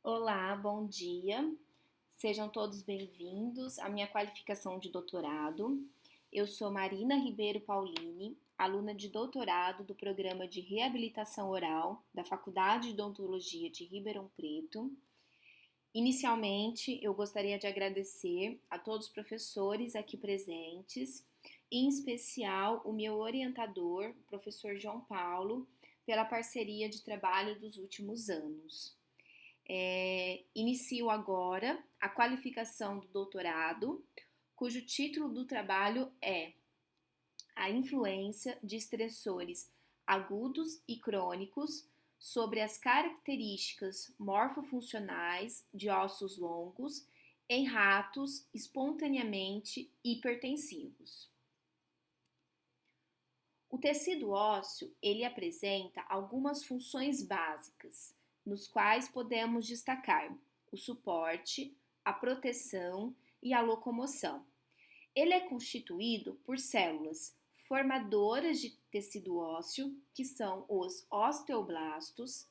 Olá, bom dia. Sejam todos bem-vindos à minha qualificação de doutorado. Eu sou Marina Ribeiro Paulini, aluna de doutorado do Programa de Reabilitação Oral da Faculdade de Odontologia de Ribeirão Preto. Inicialmente, eu gostaria de agradecer a todos os professores aqui presentes, em especial o meu orientador, o professor João Paulo, pela parceria de trabalho dos últimos anos. Inicio agora a qualificação do doutorado, cujo título do trabalho é A influência de estressores agudos e crônicos sobre as características morfofuncionais de ossos longos em ratos espontaneamente hipertensivos. O tecido ósseo, ele apresenta algumas funções básicas, nos quais podemos destacar o suporte, a proteção e a locomoção. Ele é constituído por células formadoras de tecido ósseo, que são os osteoblastos,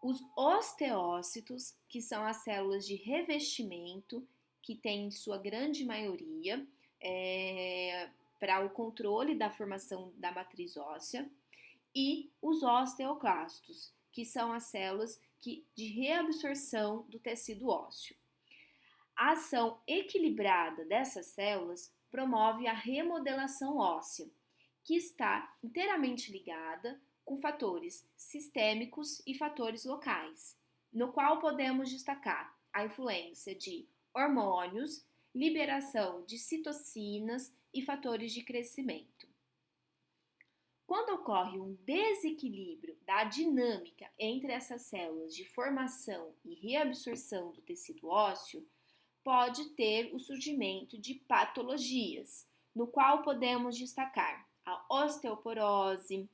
os osteócitos, que são as células de revestimento, que tem em sua grande maioria para o controle da formação da matriz óssea, e os osteoclastos, que são as células de reabsorção do tecido ósseo. A ação equilibrada dessas células promove a remodelação óssea, que está inteiramente ligada com fatores sistêmicos e fatores locais, no qual podemos destacar a influência de hormônios, liberação de citocinas e fatores de crescimento. Quando ocorre um desequilíbrio da dinâmica entre essas células de formação e reabsorção do tecido ósseo, pode ter o surgimento de patologias, no qual podemos destacar a osteoporose,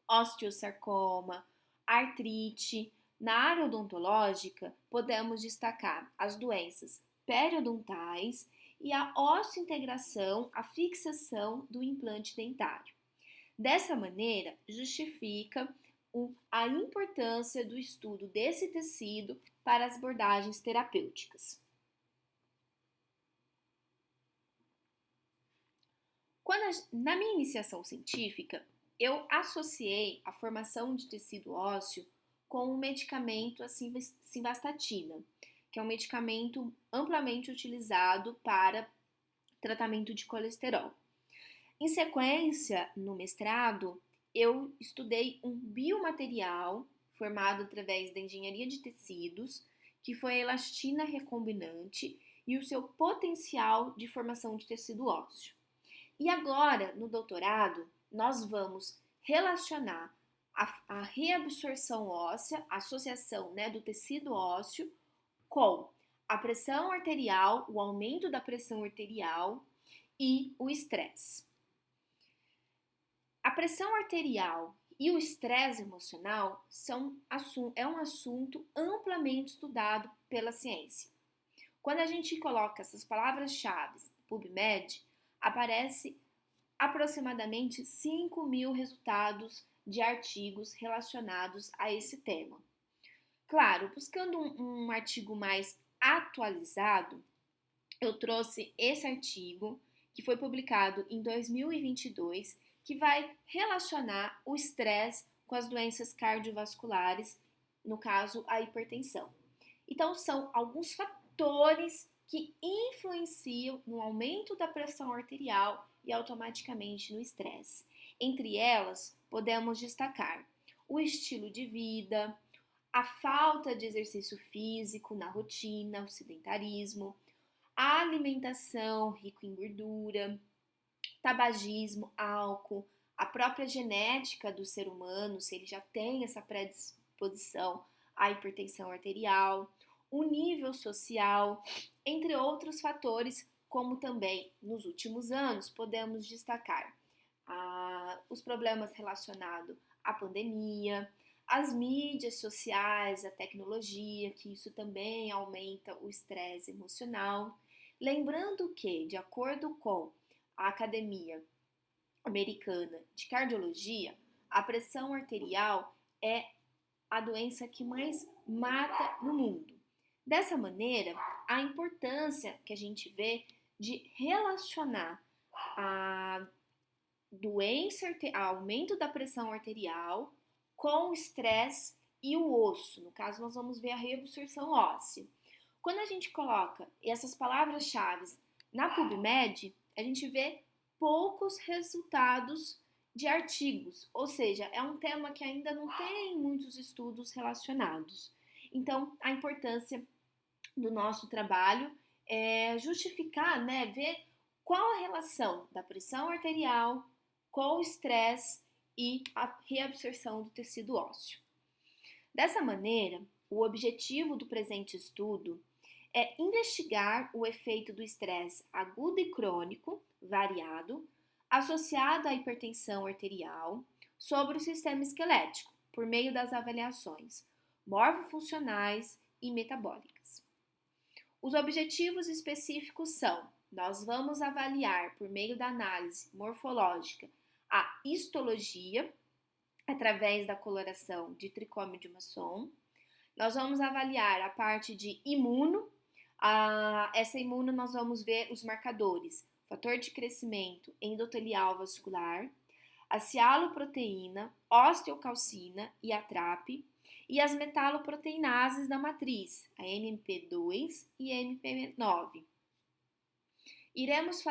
osteosarcoma, artrite. Na área odontológica, podemos destacar as doenças periodontais e a osseointegração, a fixação do implante dentário. Dessa maneira, justifica a importância do estudo desse tecido para as abordagens terapêuticas. Na minha iniciação científica, eu associei a formação de tecido ósseo com o medicamento a simvastatina, que é um medicamento amplamente utilizado para tratamento de colesterol. Em sequência, no mestrado, eu estudei um biomaterial formado através da engenharia de tecidos, que foi a elastina recombinante e o seu potencial de formação de tecido ósseo. E agora, no doutorado, nós vamos relacionar a reabsorção óssea, a associação do tecido ósseo, com a pressão arterial, o aumento da pressão arterial e o estresse. A pressão arterial e o estresse emocional é um assunto amplamente estudado pela ciência. Quando a gente coloca essas palavras-chave no PubMed, aparece aproximadamente 5.000 resultados de artigos relacionados a esse tema. Claro, buscando um artigo mais atualizado, eu trouxe esse artigo que foi publicado em 2022, que vai relacionar o estresse com as doenças cardiovasculares, no caso, a hipertensão. Então, são alguns fatores que influenciam no aumento da pressão arterial e automaticamente no estresse. Entre elas, podemos destacar o estilo de vida, a falta de exercício físico na rotina, o sedentarismo, a alimentação rica em gordura, tabagismo, álcool, a própria genética do ser humano, se ele já tem essa predisposição à hipertensão arterial, o nível social, entre outros fatores, como também nos últimos anos podemos destacar os problemas relacionados à pandemia, as mídias sociais, a tecnologia, que isso também aumenta o estresse emocional. Lembrando que, de acordo com a Academia Americana de Cardiologia, a pressão arterial é a doença que mais mata no mundo. Dessa maneira, a importância que a gente vê de relacionar a doença, aumento da pressão arterial com o estresse e o osso. No caso, nós vamos ver a reabsorção óssea. Quando a gente coloca essas palavras-chave na PubMed, a gente vê poucos resultados de artigos, ou seja, é um tema que ainda não tem muitos estudos relacionados. Então, a importância do nosso trabalho é justificar, né, ver qual a relação da pressão arterial com o estresse e a reabsorção do tecido ósseo. Dessa maneira, o objetivo do presente estudo é investigar o efeito do estresse agudo e crônico, variado, associado à hipertensão arterial, sobre o sistema esquelético, por meio das avaliações morfofuncionais e metabólicas. Os objetivos específicos são: nós vamos avaliar, por meio da análise morfológica, a histologia, através da coloração de tricômio de Masson. Nós vamos avaliar a parte de imuno. Essa imuno nós vamos ver os marcadores: fator de crescimento endotelial vascular, a cialoproteína, osteocalcina e a TRAP, e as metaloproteinases da matriz, a MP2 e MP9. Iremos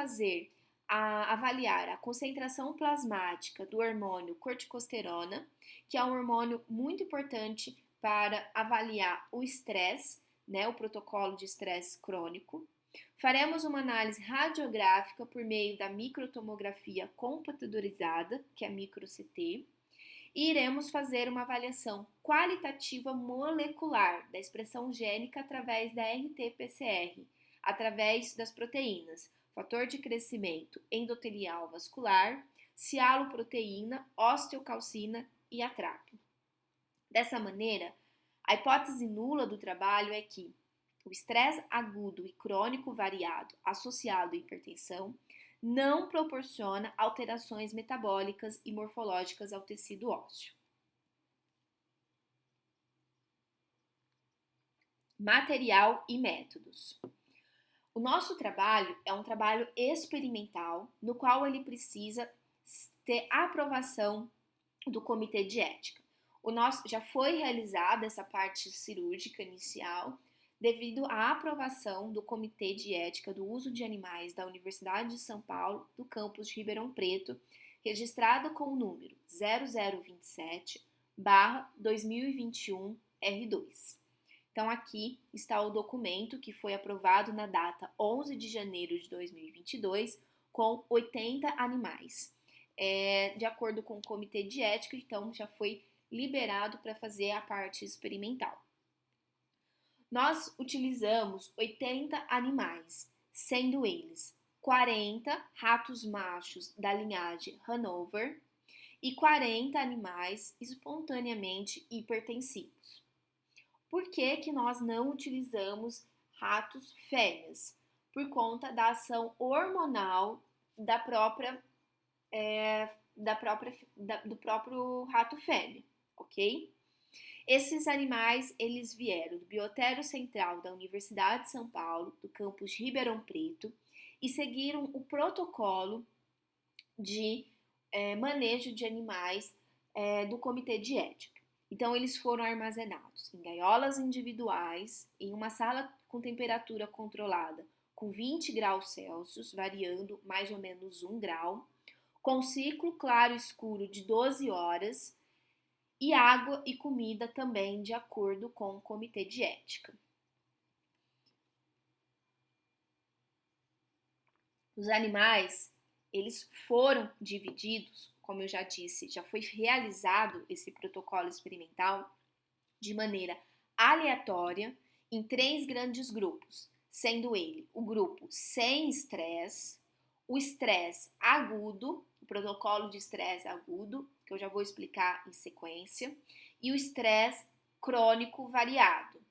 avaliar a concentração plasmática do hormônio corticosterona, que é um hormônio muito importante para avaliar o estresse, né, o protocolo de estresse crônico. Faremos uma análise radiográfica por meio da microtomografia computadorizada, que é a micro-CT, e iremos fazer uma avaliação qualitativa molecular da expressão gênica através da RT-PCR, através das proteínas fator de crescimento endotelial vascular, cialoproteína, osteocalcina e a TRAP. Dessa maneira, a hipótese nula do trabalho é que o estresse agudo e crônico variado associado à hipertensão não proporciona alterações metabólicas e morfológicas ao tecido ósseo. Material e métodos. O nosso trabalho é um trabalho experimental, no qual ele precisa ter aprovação do comitê de ética. Já foi realizada essa parte cirúrgica inicial, devido à aprovação do Comitê de Ética do Uso de Animais da Universidade de São Paulo, do campus de Ribeirão Preto, registrado com o número 0027/2021 R2. Então, aqui está o documento que foi aprovado na data 11 de janeiro de 2022, com 80 animais. De acordo com o Comitê de Ética, então, já foi liberado para fazer a parte experimental. Nós utilizamos 80 animais, sendo eles 40 ratos machos da linhagem Hanover e 40 animais espontaneamente hipertensivos. Por que nós não utilizamos ratos fêmeas? Por conta da ação hormonal do próprio rato fêmea, ok? Esses animais, eles vieram do Biotério Central da Universidade de São Paulo, do campus de Ribeirão Preto, e seguiram o protocolo de manejo de animais do Comitê de Ética. Então, eles foram armazenados em gaiolas individuais, em uma sala com temperatura controlada com 20 graus Celsius, variando mais ou menos 1 grau, com ciclo claro escuro de 12 horas, e água e comida também de acordo com o comitê de ética. Os animais, eles foram divididos, como eu já disse, já foi realizado esse protocolo experimental de maneira aleatória em 3 grandes grupos, sendo ele o grupo sem estresse, o estresse agudo, o protocolo de estresse agudo, que eu já vou explicar em sequência, e o estresse crônico variado.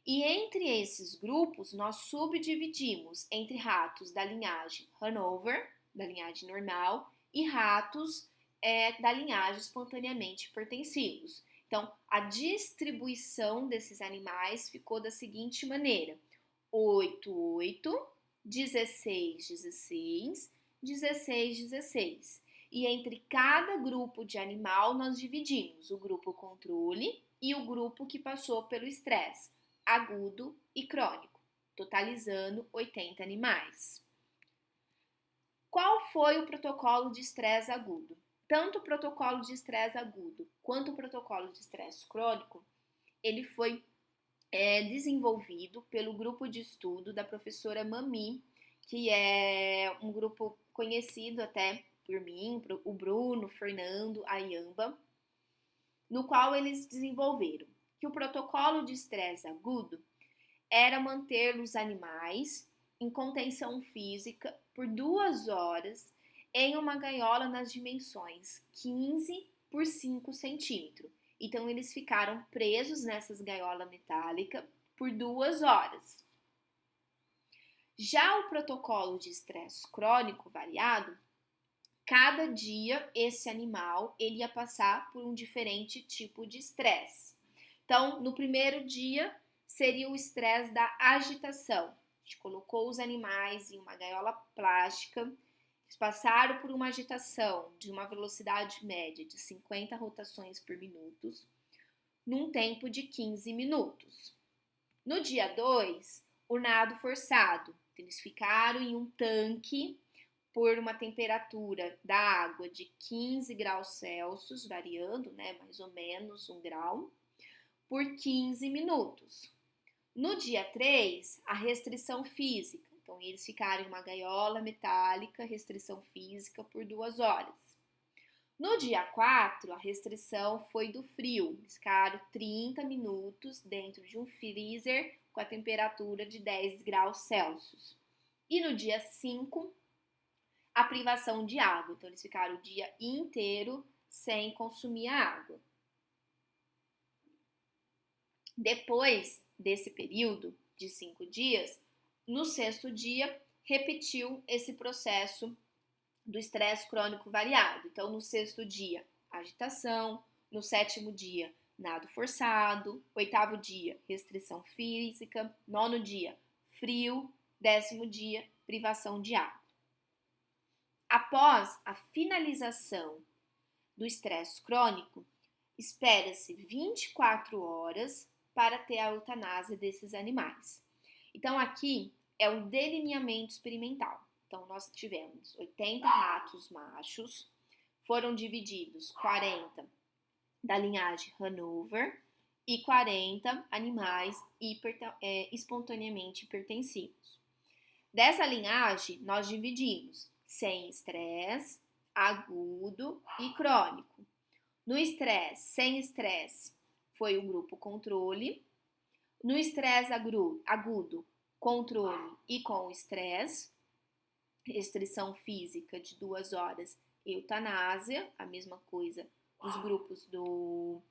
E entre esses grupos, nós subdividimos entre ratos da linhagem Hanover, da linhagem normal, e ratos da linhagem espontaneamente hipertensivos. Então, a distribuição desses animais ficou da seguinte maneira: 8, 8, 16, 16, 16, 16. E entre cada grupo de animal, nós dividimos o grupo controle e o grupo que passou pelo estresse agudo e crônico, totalizando 80 animais. Qual foi o protocolo de estresse agudo? Tanto o protocolo de estresse agudo quanto o protocolo de estresse crônico, ele foi desenvolvido pelo grupo de estudo da professora Mami, que é um grupo conhecido até por mim, o Bruno, o Fernando, a Yamba, no qual eles desenvolveram que o protocolo de estresse agudo era manter os animais em contenção física por 2 horas em uma gaiola nas dimensões 15 por 5 centímetros. Então, eles ficaram presos nessas gaiolas metálicas por 2 horas. Já o protocolo de estresse crônico variado, cada dia esse animal ele ia passar por um diferente tipo de estresse. Então, no primeiro dia, seria o estresse da agitação. A gente colocou os animais em uma gaiola plástica, eles passaram por uma agitação de uma velocidade média de 50 rotações por minuto, num tempo de 15 minutos. No dia 2, o nado forçado. Eles ficaram em um tanque por uma temperatura da água de 15 graus Celsius, variando, né, mais ou menos 1 grau, por 15 minutos. No dia 3, a restrição física. Então, eles ficaram em uma gaiola metálica, restrição física, por 2 horas. No dia 4, a restrição foi do frio. Eles ficaram 30 minutos dentro de um freezer com a temperatura de 10 graus Celsius. E no dia 5, a privação de água. Então, eles ficaram o dia inteiro sem consumir a água. Depois desse período de 5 dias, no 6º dia, repetiu esse processo do estresse crônico variado. Então, no 6º dia, agitação, no 7º dia, nado forçado, 8º dia, restrição física, 9º dia, frio, 10º dia, privação de água. Após a finalização do estresse crônico, espera-se 24 horas para ter a eutanásia desses animais. Então, aqui é um delineamento experimental. Então, nós tivemos 80 ratos machos, foram divididos 40 da linhagem Hanover e 40 animais espontaneamente hipertensivos. Dessa linhagem, nós dividimos sem estresse, agudo e crônico. No estresse, sem estresse, foi o grupo controle. No estresse agudo, controle e com estresse, restrição física de 2 horas, eutanásia, a mesma coisa dos grupos do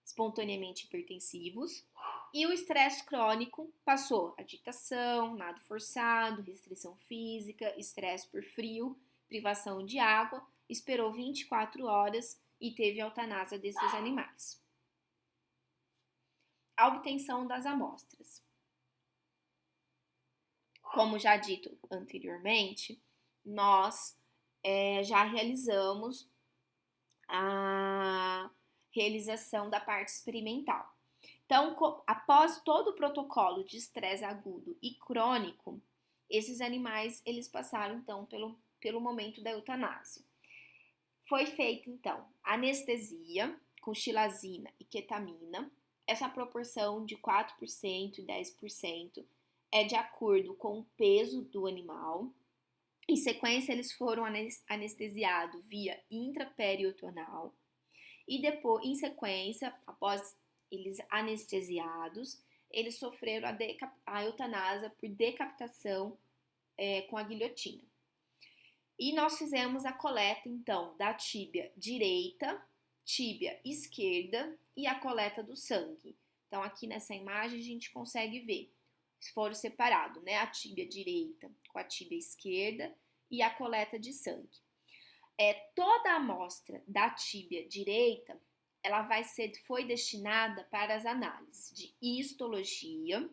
espontaneamente hipertensivos. E o estresse crônico passou agitação, nado forçado, restrição física, estresse por frio, privação de água, esperou 24 horas e teve a eutanásia desses animais. A obtenção das amostras. Como já dito anteriormente, nós já realizamos a realização da parte experimental. Então, após todo o protocolo de estresse agudo e crônico, esses animais eles passaram então pelo momento da eutanásia. Foi feita então anestesia com xilazina e ketamina. Essa proporção de 4% e 10% é de acordo com o peso do animal. Em sequência, eles foram anestesiados via intraperitoneal. E depois, em sequência, após eles anestesiados, eles sofreram a eutanásia por decapitação com a guilhotina. E nós fizemos a coleta, então, da tíbia direita, tíbia esquerda e a coleta do sangue. Então, aqui nessa imagem, a gente consegue ver, foram separados, né? A tíbia direita com a tíbia esquerda e a coleta de sangue. Toda a amostra da tíbia direita, ela foi destinada para as análises de histologia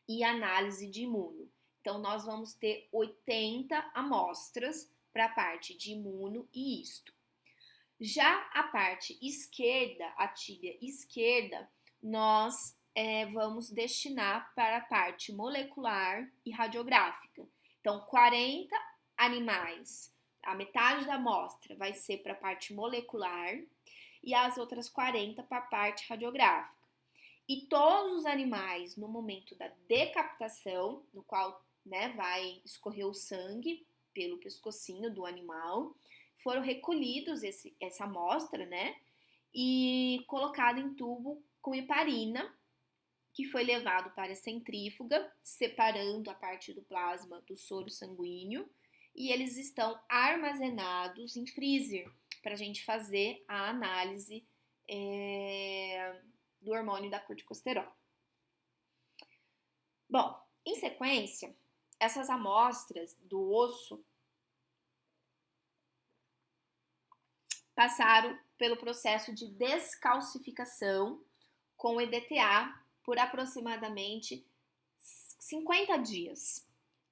e análise de imuno. Então, nós vamos ter 80 amostras para a parte de imuno e histo. Já a parte esquerda, a tíbia esquerda, nós vamos destinar para a parte molecular e radiográfica. Então, 40 animais, a metade da amostra vai ser para a parte molecular e as outras 40 para a parte radiográfica. E todos os animais, no momento da decapitação, no qual vai escorrer o sangue pelo pescocinho do animal, foram recolhidos essa amostra, e colocado em tubo com heparina, que foi levado para a centrífuga, separando a parte do plasma do soro sanguíneo, e eles estão armazenados em freezer para a gente fazer a análise do hormônio da corticosteroide. Bom, em sequência, essas amostras do osso passaram pelo processo de descalcificação com EDTA por aproximadamente 50 dias.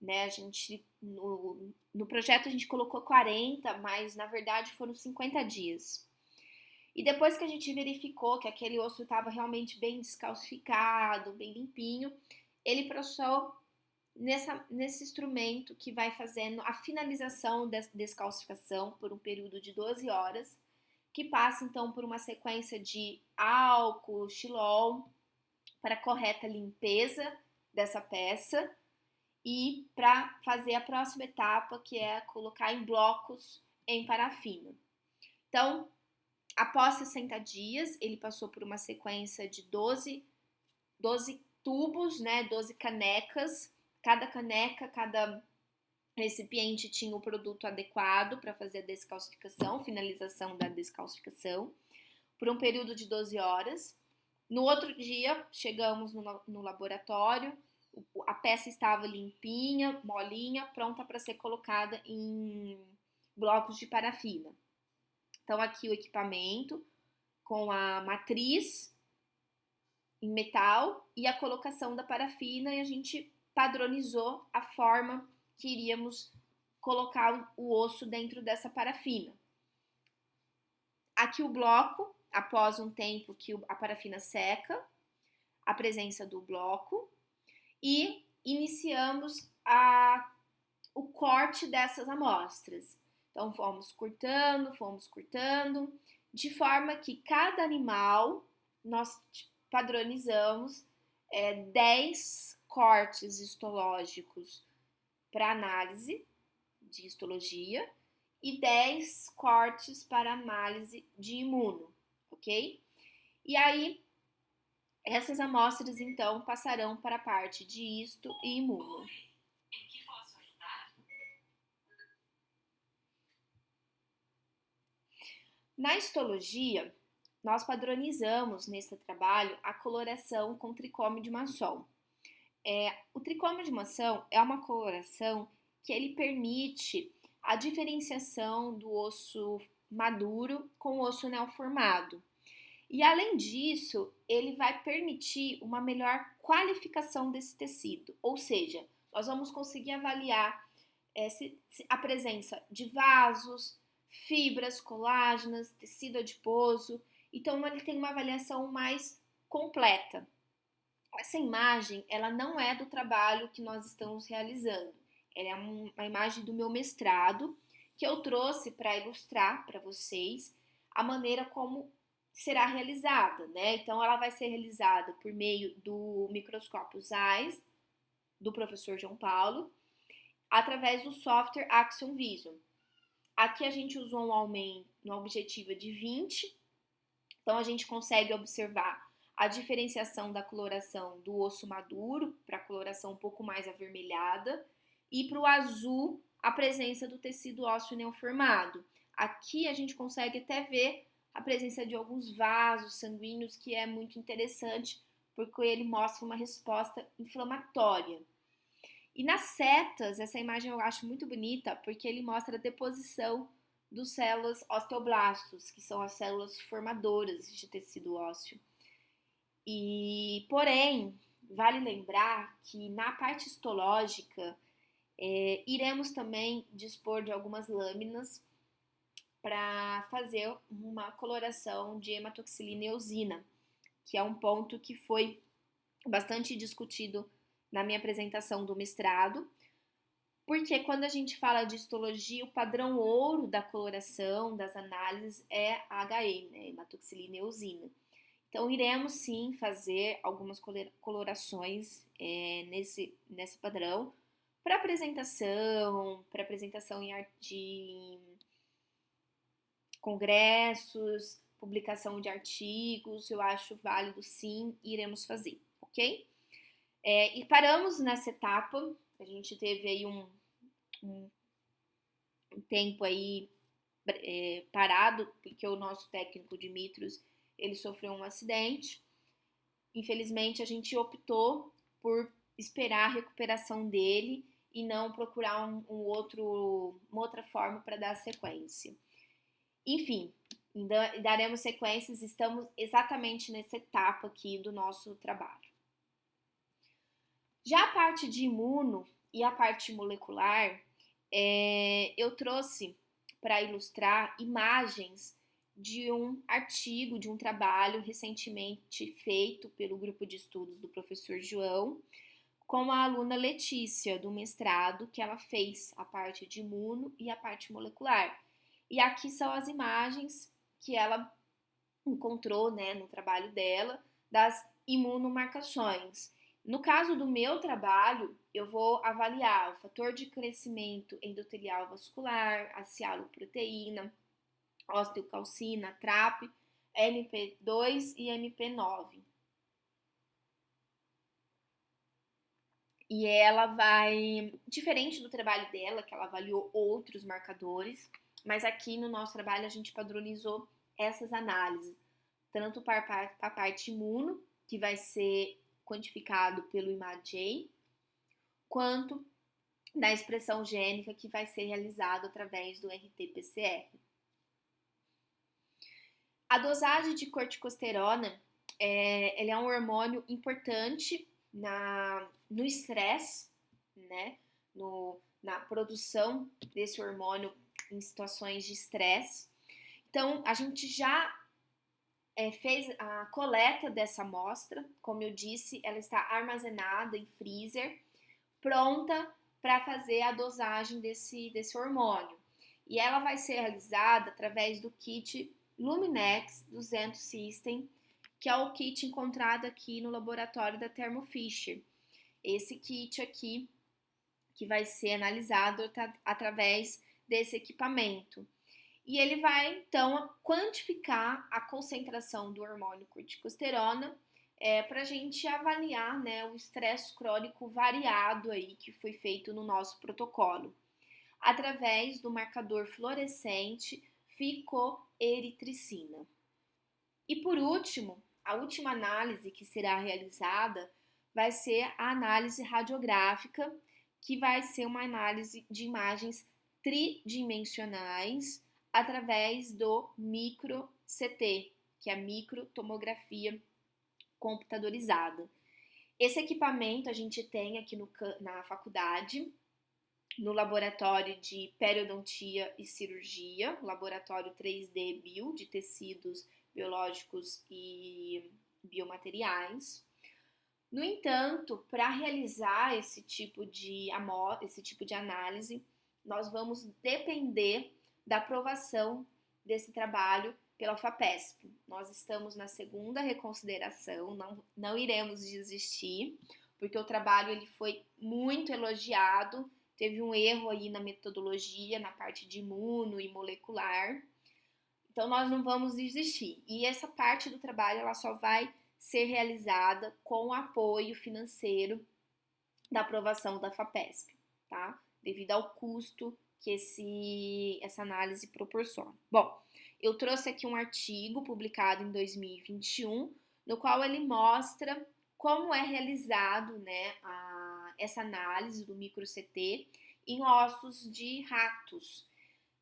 A gente, no projeto a gente colocou 40, mas na verdade foram 50 dias. E depois que a gente verificou que aquele osso estava realmente bem descalcificado, bem limpinho, ele passou nesse instrumento que vai fazendo a finalização da descalcificação por um período de 12 horas, que passa então por uma sequência de álcool, xilol, para correta limpeza dessa peça e para fazer a próxima etapa, que é colocar em blocos em parafina. Então, após 60 dias, ele passou por uma sequência de 12 tubos, 12 canecas. Cada caneca, cada recipiente tinha o produto adequado para fazer a descalcificação, finalização da descalcificação, por um período de 12 horas. No outro dia, chegamos no laboratório, a peça estava limpinha, molinha, pronta para ser colocada em blocos de parafina. Então, aqui o equipamento com a matriz em metal e a colocação da parafina, e a gente padronizou a forma que iríamos colocar o osso dentro dessa parafina. Aqui o bloco, após um tempo que a parafina seca, a presença do bloco, e iniciamos o corte dessas amostras. Então, fomos cortando, de forma que cada animal nós padronizamos 10 cortes histológicos para análise de histologia e 10 cortes para análise de imuno, ok? E aí, essas amostras, então, passarão para a parte de histo e imuno. Em que posso ajudar? Na histologia, nós padronizamos nesse trabalho a coloração com tricômio de Masson. O tricômio de Masson é uma coloração que ele permite a diferenciação do osso maduro com o osso neoformado. E além disso, ele vai permitir uma melhor qualificação desse tecido, ou seja, nós vamos conseguir avaliar a presença de vasos, fibras colágenas, tecido adiposo. Então, ele tem uma avaliação mais completa. Essa imagem, ela não é do trabalho que nós estamos realizando. Ela é uma imagem do meu mestrado, que eu trouxe para ilustrar para vocês a maneira como será realizada, Então, ela vai ser realizada por meio do microscópio Zeiss, do professor João Paulo, através do software Axiom Vision. Aqui a gente usou um aumento no objetivo de 20, então a gente consegue observar a diferenciação da coloração do osso maduro para a coloração um pouco mais avermelhada e para o azul a presença do tecido ósseo neoformado. Aqui a gente consegue até ver a presença de alguns vasos sanguíneos, que é muito interessante porque ele mostra uma resposta inflamatória. E nas setas, essa imagem eu acho muito bonita porque ele mostra a deposição das células osteoblastos, que são as células formadoras de tecido ósseo. E, porém, vale lembrar que na parte histológica, iremos também dispor de algumas lâminas para fazer uma coloração de hematoxilina e eosina, que é um ponto que foi bastante discutido na minha apresentação do mestrado, porque quando a gente fala de histologia, o padrão ouro da coloração, das análises, é a HE, né, hematoxilina e eosina. Então, iremos sim fazer algumas colorações nesse padrão para apresentação de congressos, publicação de artigos, eu acho válido sim, iremos fazer, ok? E paramos nessa etapa, a gente teve aí um tempo aí parado, porque o nosso técnico Dimitrios, ele sofreu um acidente. Infelizmente, a gente optou por esperar a recuperação dele e não procurar uma outra forma para dar sequência. Enfim, daremos sequências, estamos exatamente nessa etapa aqui do nosso trabalho. Já a parte de imuno e a parte molecular, eu trouxe para ilustrar imagens de um artigo, de um trabalho recentemente feito pelo grupo de estudos do professor João, com a aluna Letícia, do mestrado, que ela fez a parte de imuno e a parte molecular. E aqui são as imagens que ela encontrou, né, no trabalho dela, das imunomarcações. No caso do meu trabalho, eu vou avaliar o fator de crescimento endotelial vascular, a cialoproteína, osteocalcina, TRAP, MP2 e MP9. E ela vai, diferente do trabalho dela, que ela avaliou outros marcadores, mas aqui no nosso trabalho a gente padronizou essas análises, tanto para a parte imuno, que vai ser quantificado pelo IMAGE, quanto da expressão gênica, que vai ser realizado através do RT-PCR. A dosagem de corticosterona ele é um hormônio importante no estresse, né? Na produção desse hormônio em situações de estresse. Então, a gente já fez a coleta dessa amostra, como eu disse, ela está armazenada em freezer, pronta para fazer a dosagem desse hormônio. E ela vai ser realizada através do kit Luminex 200 System, que é o kit encontrado aqui no laboratório da Thermo Fisher. Esse kit aqui que vai ser analisado através desse equipamento. E ele vai, então, quantificar a concentração do hormônio corticosterona para a gente avaliar, né, o estresse crônico variado aí que foi feito no nosso protocolo, através do marcador fluorescente ficoeritricina. E por último, a última análise que será realizada vai ser a análise radiográfica, que vai ser uma análise de imagens tridimensionais através do micro-CT, que é a microtomografia computadorizada. Esse equipamento a gente tem aqui na faculdade, no laboratório de periodontia e cirurgia, laboratório 3D Bio, de tecidos biológicos e biomateriais. No entanto, para realizar esse tipo de análise, nós vamos depender da aprovação desse trabalho pela FAPESP. Nós estamos na segunda reconsideração, não iremos desistir, porque o trabalho ele foi muito elogiado, teve um erro aí na metodologia, na parte de imuno e molecular, então nós não vamos desistir. E essa parte do trabalho ela só vai ser realizada com o apoio financeiro da aprovação da FAPESP, tá? Devido ao custo que essa análise proporciona. Bom, eu trouxe aqui um artigo publicado em 2021, no qual ele mostra como é realizado, né, essa análise do micro-CT em ossos de ratos.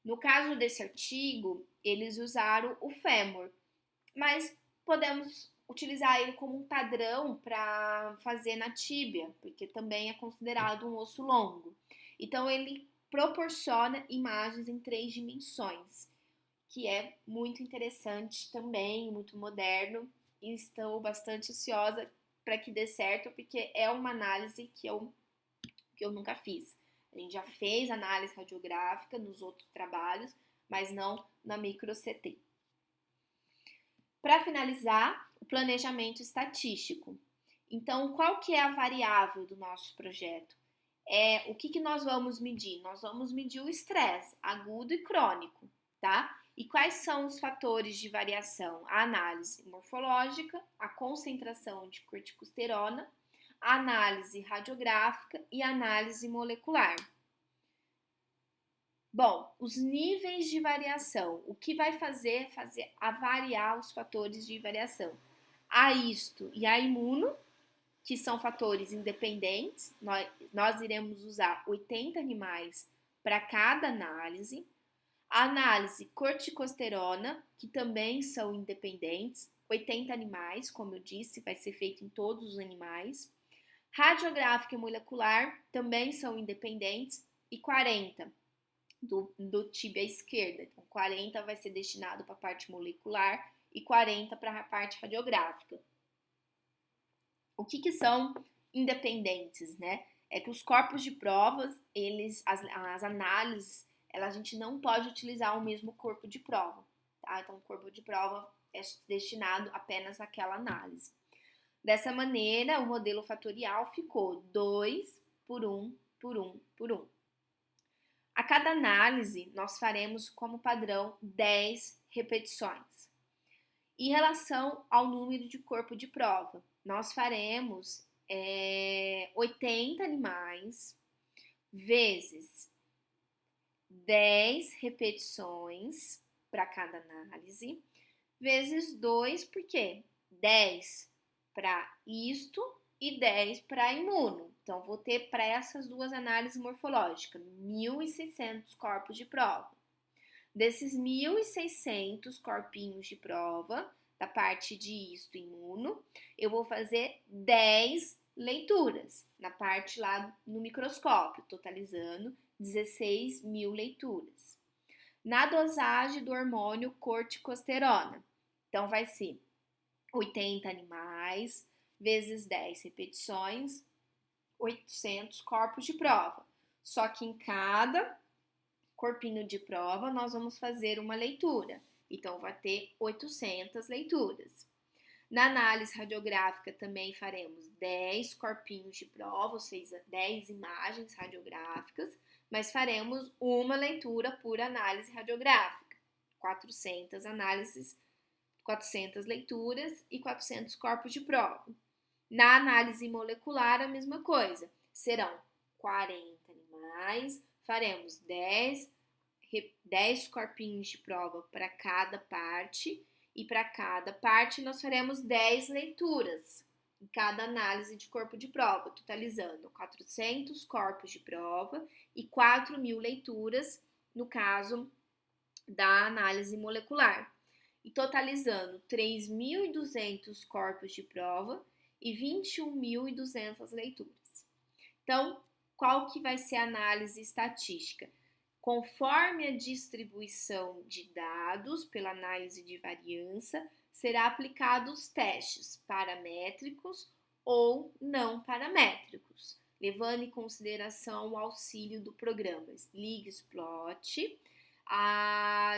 No caso desse artigo, eles usaram o fêmur, mas podemos utilizar ele como um padrão para fazer na tíbia, porque também é considerado um osso longo. Então, ele proporciona imagens em 3 dimensões, que é muito interessante também, muito moderno, e estou bastante ansiosa para que dê certo, porque é uma análise que eu nunca fiz. A gente já fez análise radiográfica nos outros trabalhos, mas não na micro-CT. Para finalizar, o planejamento estatístico. Então, qual que é a variável do nosso projeto? O que nós vamos medir? Nós vamos medir o estresse agudo e crônico, tá? E quais são os fatores de variação? A análise morfológica, a concentração de corticosterona, a análise radiográfica e a análise molecular. Bom, os níveis de variação. O que vai fazer a variar os fatores de variação? A isto e a imuno, que são fatores independentes. Nós iremos usar 80 animais para cada análise. A análise corticosterona, que também são independentes. 80 animais, como eu disse, vai ser feito em todos os animais. Radiográfica e molecular também são independentes. E 40 do tíbia esquerda. Então, 40 vai ser destinado para a parte molecular e 40 para a parte radiográfica. O que são independentes, né? É que os corpos de provas, as análises, a gente não pode utilizar o mesmo corpo de prova, tá? Então, o corpo de prova é destinado apenas àquela análise. Dessa maneira, o modelo fatorial ficou 2 por 1 por 1 por 1. A cada análise, nós faremos como padrão 10 repetições. Em relação ao número de corpo de prova, nós faremos 80 animais vezes 10 repetições para cada análise, vezes 2, por quê? 10 para isto e 10 para imuno. Então, vou ter para essas duas análises morfológicas 1.600 corpos de prova. Desses 1.600 corpinhos de prova, da parte de isto imuno, eu vou fazer 10 leituras, na parte lá no microscópio, totalizando 16.000 leituras. Na dosagem do hormônio corticosterona, então vai ser 80 animais, vezes 10 repetições, 800 corpos de prova. Só que em cada corpinho de prova nós vamos fazer uma leitura. Então, vai ter 800 leituras. Na análise radiográfica também faremos 10 corpinhos de prova, ou seja, 10 imagens radiográficas, mas faremos uma leitura por análise radiográfica. 400 análises, 400 leituras e 400 corpos de prova. Na análise molecular, a mesma coisa. Serão 40 animais, faremos 10 corpinhos de prova para cada parte, e para cada parte nós faremos 10 leituras em cada análise de corpo de prova, totalizando 400 corpos de prova e 4.000 leituras no caso da análise molecular, e totalizando 3.200 corpos de prova e 21.200 leituras. Então, qual que vai ser a análise estatística? Conforme a distribuição de dados pela análise de variância, será aplicados os testes paramétricos ou não paramétricos, levando em consideração o auxílio do programa Sligsplot,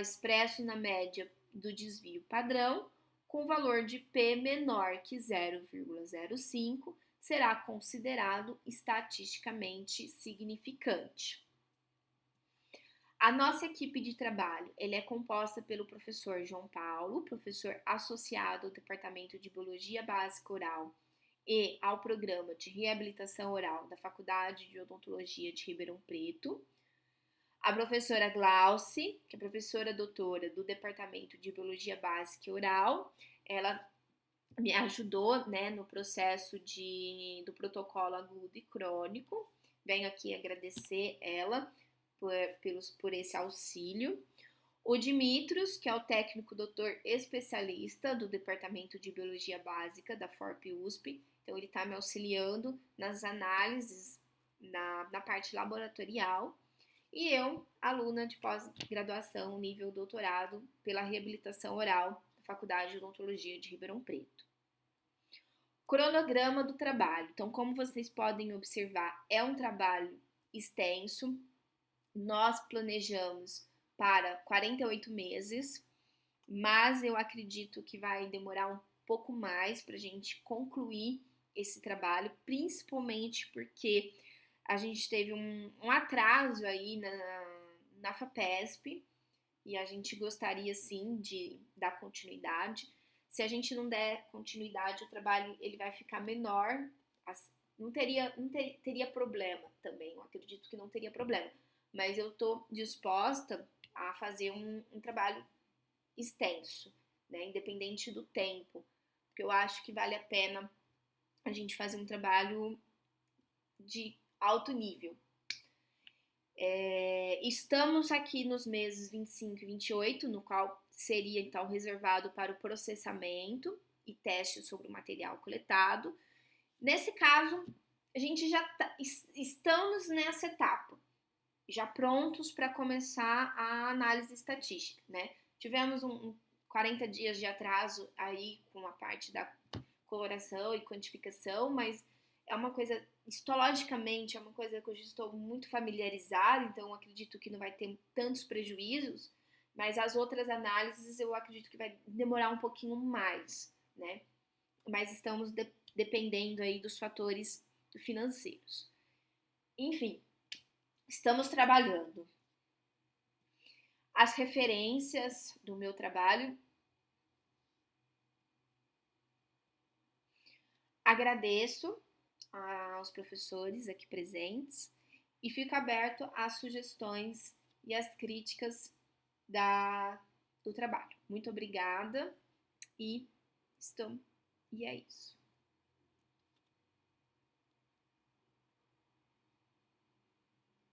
expresso na média do desvio padrão, com valor de P menor que 0,05, será considerado estatisticamente significante. A nossa equipe de trabalho é composta pelo professor João Paulo, professor associado ao Departamento de Biologia Básica Oral e ao Programa de Reabilitação Oral da Faculdade de Odontologia de Ribeirão Preto. A professora Glauci, que é professora doutora do Departamento de Biologia Básica e Oral, ela me ajudou, né, no processo do protocolo agudo e crônico. Venho aqui agradecer ela por esse auxílio. O Dimitrios, que é o técnico doutor especialista do Departamento de Biologia Básica da FORP-USP, então ele está me auxiliando nas análises, na parte laboratorial. E eu, aluna de pós-graduação, nível doutorado, pela reabilitação oral da Faculdade de Odontologia de Ribeirão Preto. Cronograma do trabalho. Então, como vocês podem observar, é um trabalho extenso. Nós planejamos para 48 meses, mas eu acredito que vai demorar um pouco mais para a gente concluir esse trabalho, principalmente porque a gente teve um atraso aí na FAPESP e a gente gostaria sim de dar continuidade. Se a gente não der continuidade, o trabalho ele vai ficar menor, não teria problema também, eu acredito que não teria problema, mas eu estou disposta a fazer um trabalho extenso, né, independente do tempo, porque eu acho que vale a pena a gente fazer um trabalho de alto nível. Estamos aqui nos meses 25 e 28, no qual seria então reservado para o processamento e teste sobre o material coletado. Nesse caso, a gente já estamos nessa etapa, já prontos para começar a análise estatística, né? Tivemos 40 dias de atraso aí com a parte da coloração e quantificação, mas é uma coisa, histologicamente, é uma coisa que eu já estou muito familiarizada, então acredito que não vai ter tantos prejuízos, mas as outras análises eu acredito que vai demorar um pouquinho mais, né? Mas estamos dependendo aí dos fatores financeiros. Enfim, estamos trabalhando. As referências do meu trabalho. Agradeço aos professores aqui presentes e fico aberto às sugestões e às críticas do trabalho. Muito obrigada e é isso.